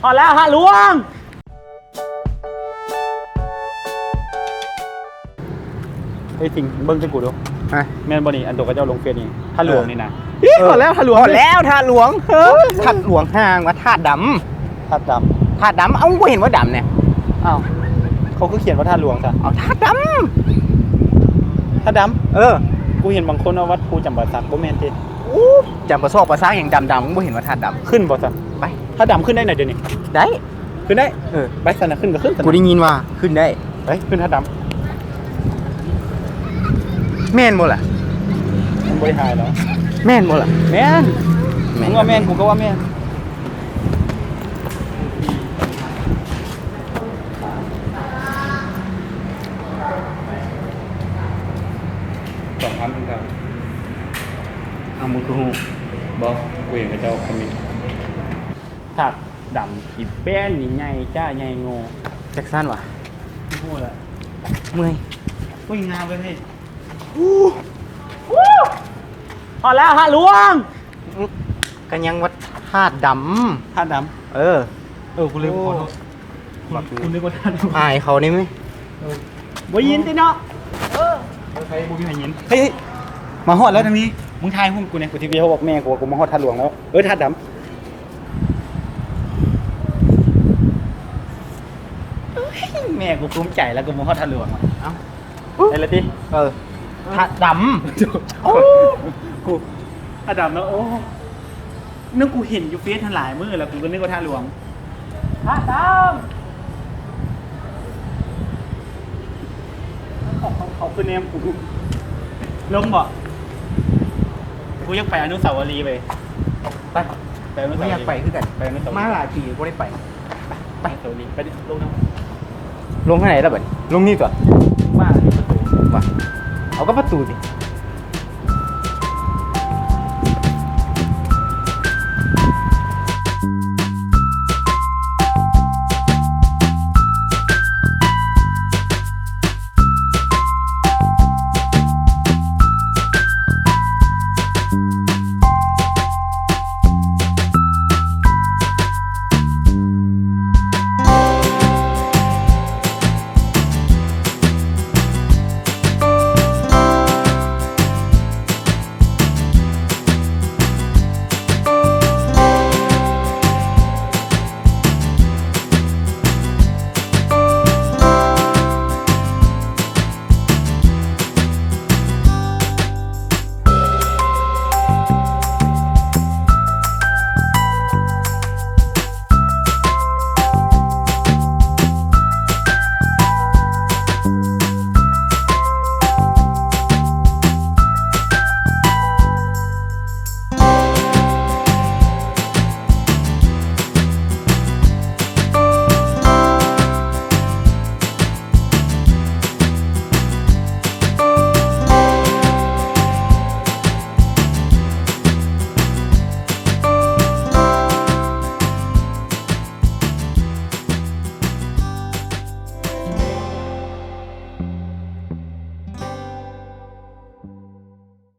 พอแล้วฮะหลวงไอ้จริงเบิ้งจะกูดูแม่นบอนี่อันโดกระเจ้าลงเฟซนี่ถ้าหลวงนี่นะพอแล้วถ้าหลวง พอแล้วถาดหลวงถาดหลวงห่างว่าถาดด ถาดด ำถาดดำเอ้ากูเห็นว่าดำเนี่ย ำอ้าวเขาก็เขียนว่าถาดหลวงซะ เอาถาดด ถาดด ำำกูเห็นบางคนว่าวัดภูจำบัดสักบ่แม่นติ อู้จำประสอบประสร้างอย่างดำกูเห็นว่าถาดด ขึ้นบ่ซะ ำไป ถ้าดำขึ้นได้ไหนเดี๋ยวนี้ ได้ ขึ้นได้ไปสันนะขึ้นก็ขึ้นสัน กูได้ยินว่าขึ้นได้ ไปขึ้นถ้าด แม่นบ่ล่ะ ำมันบริหารแล้ว แม่นบ่ล่ะ แม่นมึงว่าแม่นกูก็ว่าแม่น2,000ครับเอามือคือหูบอกกูเห็นกับเจ้าคอมมิตถักดำอีแป้นนี่ใหญ่จ้าใหญ่โง่ แจ็คสันว่ะ พูดละ เมื่อย กูยิงงามเลยพี่พอแล้วฮะหลวง กันยังว่าถาดด ท่าด ำำกูลืมขอโทษคุณนึกว่าท่าดำ อายเขานี่ไหม บ่ยินติเนาะใครบ่มีใครยินเฮ้ยมาฮอดแล้วทางนี้มึงทายหุ้มกูเนี่ยกูทีวีเขาบอกแม่กูว่ากูมาฮอดท่าหลวงแล้วท่าดำแม่กูภูมิใจแล้วกูมาฮอดท่าหลวงเอ้าไอ้ละติ ถาดด กูท่าดำแล้วโอ้นึกกูเห็นอยู่เฟซทันหลายมื้อแล้วกูก็นึกว่าท่าหลวงท่าดำเขาคือแนมกูลงบ่กูอยากไปอนุสาวรีย์ไป ำไป ไปอนุสาว ไม่ รีย์ อยากไปคือกัน ไปอนุสาวรีย์ มาหลายปีกูได้ไป ไปอนุสาวรีย์ไปลงน้ ลงที่ไหนแล้วบัดนี้ลงนี่ก่อน ำมาที่ประตู ว่าเอาก็ประตูดิ เ